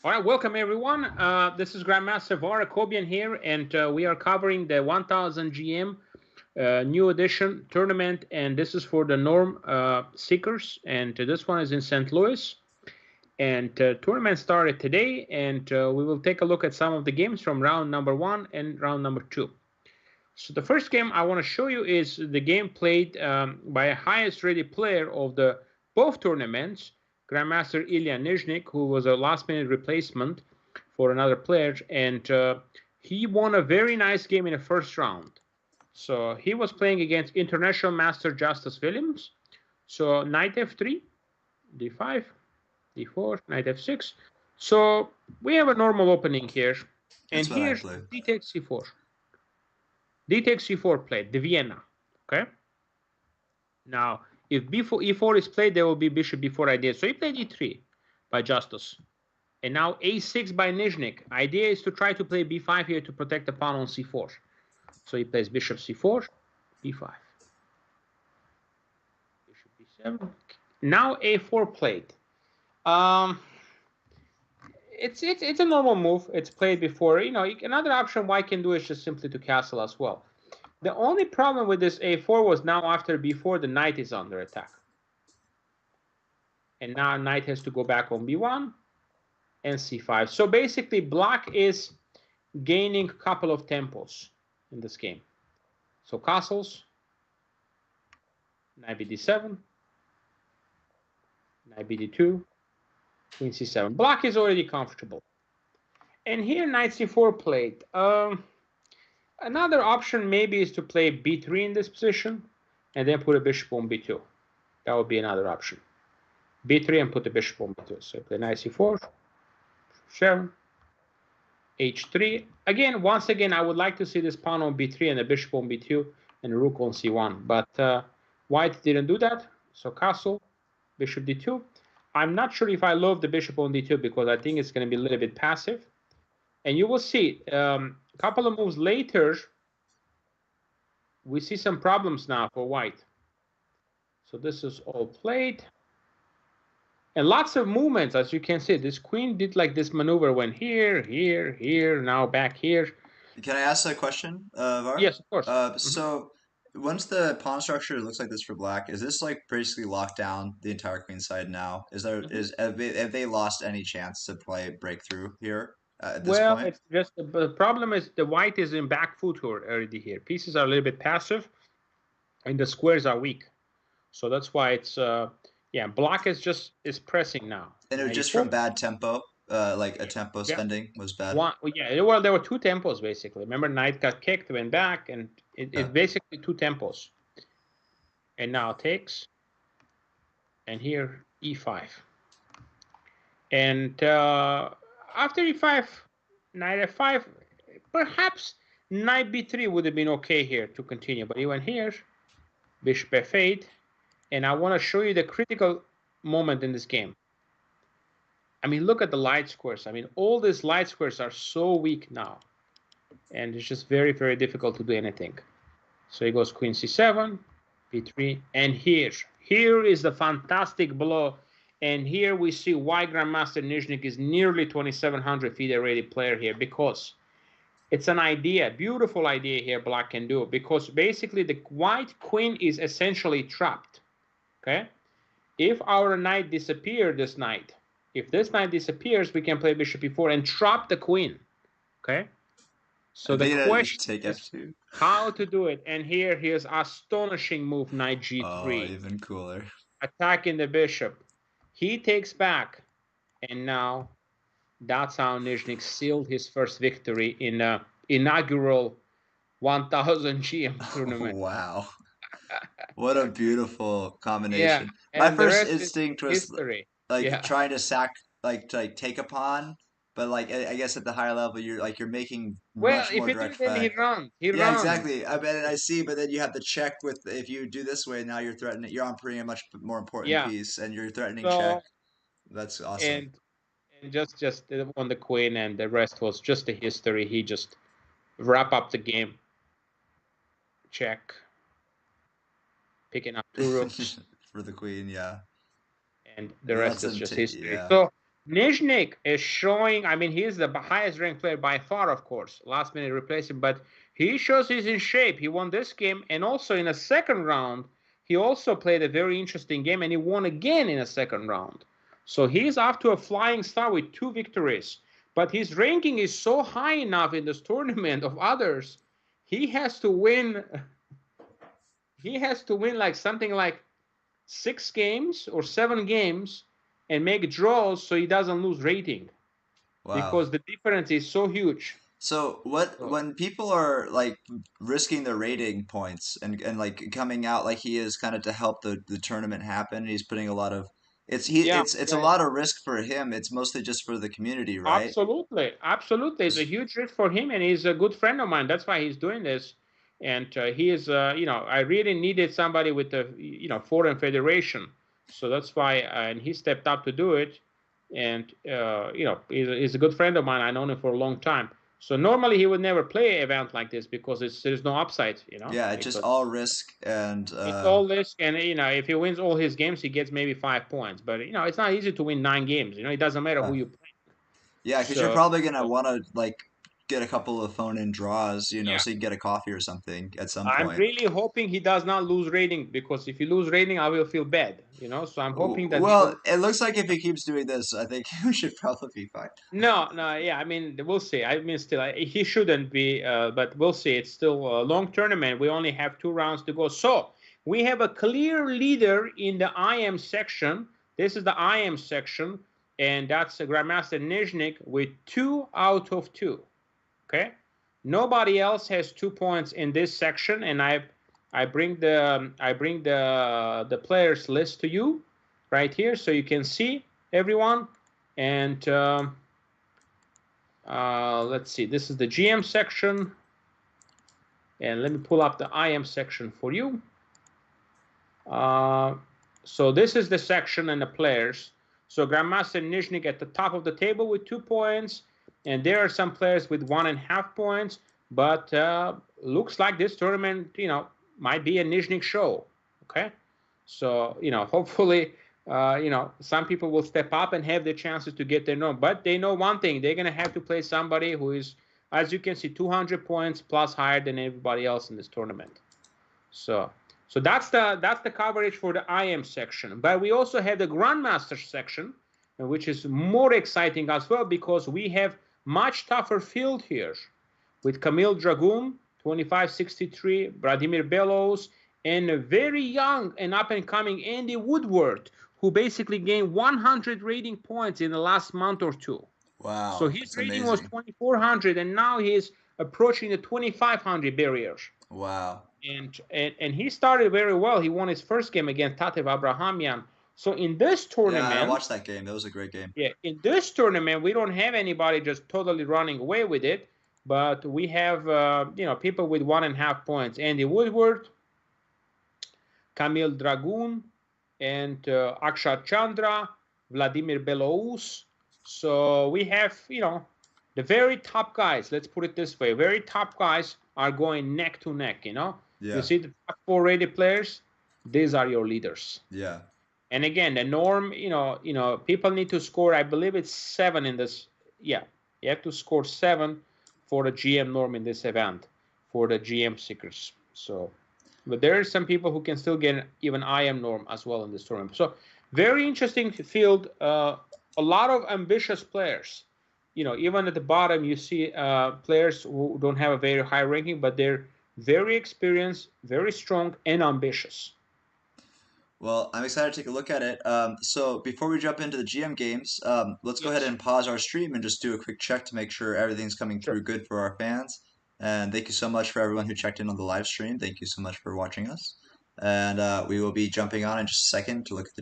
All right, welcome everyone. This is Grandmaster Varakobian here, and we are covering the 1000 GM new edition tournament, and this is for the Norm Seekers, and this one is in St. Louis. And tournament started today, and we will take a look at some of the games from round number 1 and round number 2. So the first game I want to show you is the game played by a highest rated player of the both tournaments, Grandmaster Ilya Nizhnyk, who was a last minute replacement for another player, and he won a very nice game in the first round. So he was playing against international master Justus Williams. So knight f3, d5, d4, knight f6. So we have a normal opening here, and That's what I here's play. d takes c4. D takes c4 played, the Vienna. Okay. Now, if e4 is played, there will be bishop b4 idea. So he played e3 by Justus. And now a6 by Nizhnyk. Idea is to try to play b5 here to protect the pawn on c4. So he plays bishop c4, b5. Bishop b7. Now a4 played. It's a normal move. It's played before. You know, another option white can do is just simply to castle as well. The only problem with this a4 was now after b4, the knight is under attack. And now knight has to go back on b1 and c5. So basically, black is gaining a couple of tempos in this game. So castles, knight bd7, knight bd2, queen c7. Black is already comfortable. And here knight c4 played. Another option maybe is to play b3 in this position and then put a bishop on b2. That would be another option. b3 and put the bishop on b2. So play knight c4, 7, h3. Again, once again, I would like to see this pawn on b3 and the bishop on b2 and the rook on c1. But white didn't do that. So castle, bishop d2. I'm not sure if I love the bishop on d2 because I think it's going to be a little bit passive. And you will see a couple of moves later, we see some problems now for white. So this is all played. And lots of movements, as you can see. This queen did like this maneuver, went here, here, here, now back here. Can I ask a question, Var? Yes, of course. So once the pawn structure looks like this for black, is this like basically locked down the entire queen side now? Have they lost any chance to play breakthrough here at this Well, point? it's just the problem is the white is in back foot already here. Pieces are a little bit passive, and the squares are weak. So that's why it's yeah, black is pressing now. And it was just 94. from bad tempo, like a tempo Yeah. spending was bad. One, yeah, well, there were two tempos basically. Remember, knight got kicked, went back, and it's Yeah. basically two tempos. And now takes, and here e5. And after e5, knight f5, perhaps knight b3 would have been okay here to continue, but he went here, bishop f8, and I want to show you the critical moment in this game. I mean, look at the light squares. I mean, all these light squares are so weak now, and it's just very, very difficult to do anything. So he goes queen c7, b3, and here is the fantastic blow. And here we see why Grandmaster Nizhnyk is nearly 2,700 feet a rated player here, because it's an idea, beautiful idea here black can do, because basically the white queen is essentially trapped. Okay, if our knight disappears this knight, if this knight disappears, we can play bishop e4 and trap the queen. Okay, so I the think that question just take is f2. how to do it. And here's astonishing move, knight Oh, g3, even cooler. attacking the bishop. He takes back, and now that's how Nizhnyk sealed his first victory in the inaugural 1000 GM Oh, tournament. wow. What a beautiful Yeah, combination. My and the first rest is instinct was history. like Yeah. trying to like take a pawn, but like I guess at the higher level you're making Well, much if more you do, direct then he fight. runs. He Yeah, runs. exactly. I bet and I see, but then you have the check with if you do this way now you're threatening you're on pretty a much more important Yeah. piece and you're threatening check. So That's awesome. and just on the queen, and the rest was just a history. He just wrap up the game. Check, picking up two rooks, For the queen, yeah. and the And rest lets is him just take history. yeah. So NYZHNYK is showing, I mean, he's the highest ranked player by far, of course. Last minute replacement, but he shows he's in shape. He won this game, and also in a second round, he also played a very interesting game, and he won again in a second round. So he's off to a flying start with 2 victories. But his ranking is so high enough in this tournament of others, he has to win. He has to win like something like 6 games or 7 games and make draws so he doesn't lose rating Wow. because the difference is so huge. So what So, when people are like risking their rating points and like coming out like he is kind of to help the tournament happen, he's putting a lot of yeah, it's a yeah, lot of risk for him. It's mostly just for the community, right? absolutely, absolutely. It's a huge risk for him, and he's a good friend of mine. That's why he's doing this. And he is, I really needed somebody with a, foreign federation, so that's why, and he stepped up to do it. And he's a good friend of mine. I know him for a long time. So normally he would never play an event like this because there's no upside, Yeah, it's just because all risk and it's all this, and if he wins all his games, he gets maybe 5 points. But it's not easy to win 9 games. It doesn't matter who uh, you play. yeah, because you're So, probably gonna so want to like get a couple of phone-in draws, yeah, so you can get a coffee or something at some I'm point. really hoping he does not lose rating because if he lose rating, I will feel bad. So I'm hoping that he Well, will. it looks like if he keeps doing this, I think we should probably be fine. No, no, yeah. I mean, we'll see. I mean, still, he shouldn't be, but we'll see. It's still a long tournament. We only have 2 rounds to go. So we have a clear leader in the IM section. This is the IM section, and that's Grandmaster NYZHNYK with 2 out of 2. Okay, nobody else has 2 points in this section, and I bring the players list to you right here, so you can see everyone. And let's see, this is the GM section, and let me pull up the IM section for you. So this is the section and the players. So Grandmaster NYZHNYK at the top of the table with 2 points, and there are some players with 1.5 points. But looks like this tournament, might be a NYZHNYK show. Okay, so hopefully, some people will step up and have the chances to get their norm. But they know one thing: they're gonna have to play somebody who is, as you can see, 200 points plus higher than everybody else in this tournament. So that's the coverage for the IM section. But we also have the Grandmaster section, which is more exciting as well because we have much tougher field here with Camille Dragoon, 2563, Vladimir Belos, and a very young and up and coming Andy Woodward, who basically gained 100 rating points in the last month or two. So Wow, his it's rating was amazing. 2400, and now he's approaching the 2500 barrier. Wow. And he started very well. He won his first game against Tatev Abrahamyan. So in this Yeah, I tournament, watched that game. That was a great game. yeah, in this tournament, we don't have anybody just totally running away with it, but we have people with 1.5 points: Andy Woodward, Kamil Dragoon, and Akshat Chandra, Vladimir Belarus. So we have the very top guys. Let's put it this way: very top guys are going neck to neck. You Yeah, see the top 4 rated players. These are your leaders. yeah, And again, the norm, people need to score. I believe it's 7 in this. Yeah, you have to score 7 for the GM norm in this event for the GM seekers. So, but there are some people who can still get even IM norm as well in this tournament. So, very interesting field. A lot of ambitious players. Even at the bottom, you see players who don't have a very high ranking, but they're very experienced, very strong, and ambitious. well, I'm excited to take a look at it. So before we jump into the GM games, let's go ahead Yes, and pause our stream and just do a quick check to make sure everything's coming sure. through good for our fans. And thank you so much for everyone who checked in on the live stream. Thank you so much for watching us. And we will be jumping on in just a second to look at the